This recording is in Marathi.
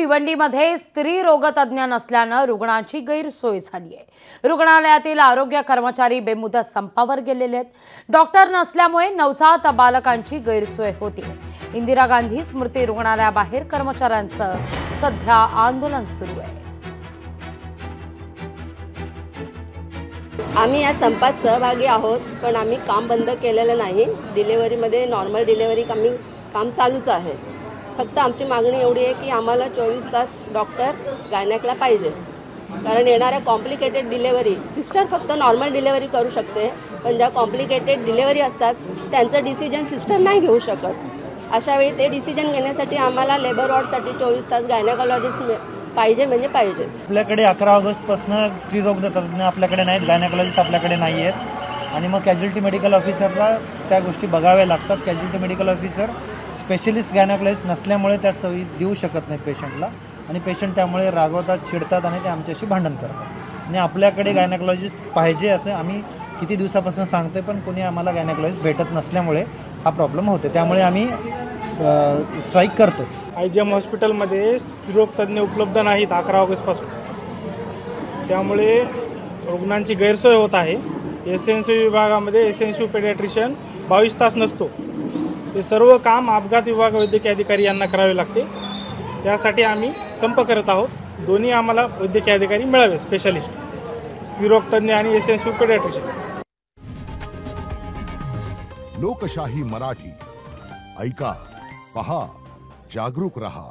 भिवंडीमध्ये स्त्री रोगतज्ञ नसल्याने रुग्णांची गैरसोय झाली आहे। रुग्णालयातील आरोग्य कर्मचारी बेमुदत संपावर गेलेले आहेत। डॉक्टर नसल्यामुळे नवजात बालकांची गैरसोय होते। इंदिरा गांधी स्मृती रुग्णालयाबाहेर कर्मचाऱ्यांचं सध्या आंदोलन सुरू आहे। आम्ही या संपात सहभागी आहोत, पण आम्ही काम बंद केलेलं नाही। डिलिव्हरीमध्ये नॉर्मल डिलिव्हरी काम चालूच आहे। फक्त आमची मागणी एवढी आहे की आम्हाला 24 तास डॉक्टर गायनेकला पाहिजे, कारण येणाऱ्या कॉम्प्लिकेटेड डिलिव्हरी सिस्टर फक्त नॉर्मल डिलिव्हरी करू शकते, पण ज्या कॉम्प्लिकेटेड डिलिव्हरी असतात त्यांचं डिसिजन सिस्टर नाही घेऊ शकत। अशा वेळी ते डिसिजन घेण्यासाठी आम्हाला लेबर वॉर्डसाठी 24 तास गायनेकोलॉजिस्ट पाहिजे म्हणजे पाहिजेच। आपल्याकडे 11 ऑगस्टपासून स्त्री रोगतज्ञ आपल्याकडे नाहीत, गायनेकोलॉजिस्ट आपल्याकडे नाही आहेत आणि मग कॅज्युअल्टी मेडिकल ऑफिसरला त्या गोष्टी बघाव्या लागतात। Casualty medical officer specialist gynaecologist नसल्यामुळे त्या सवयी देऊ शकत नाहीत पेशंटला, आणि पेशंट त्यामुळे रागवतात, चिडतात आणि ते आमच्याशी भांडण करतात। आणि आपल्याकडे गायनेकोलॉजिस्ट पाहिजे असं आम्ही किती दिवसापासून सांगतोय, पण कोणी आम्हाला गायनेकोलॉजिस्ट भेटत नसल्यामुळे हा प्रॉब्लेम होतो। त्यामुळे आम्ही स्ट्राईक करतो। IGM हॉस्पिटलमध्ये स्त्रीरोगतज्ञ उपलब्ध नाहीत 11 ऑगस्टपासून, त्यामुळे रुग्णांची गैरसोय होत आहे। SNC विभागामध्ये SNC पेडियाट्रिशियन 22 तास नसतो। हे सर्व काम अपघात विभाग वैद्यकीय अधिकारी यांना करावे लागते। त्यासाठी आम्ही संप करत आहोत। दोन्ही आम्हाला वैद्यकीय अधिकारी मिळावे, स्पेशलिस्ट स्त्रीरोगतज्ञ आणि SNC पेडियाट्रिशियन। लोकशाही मराठी ऐका, पहा, जागरूक रहा।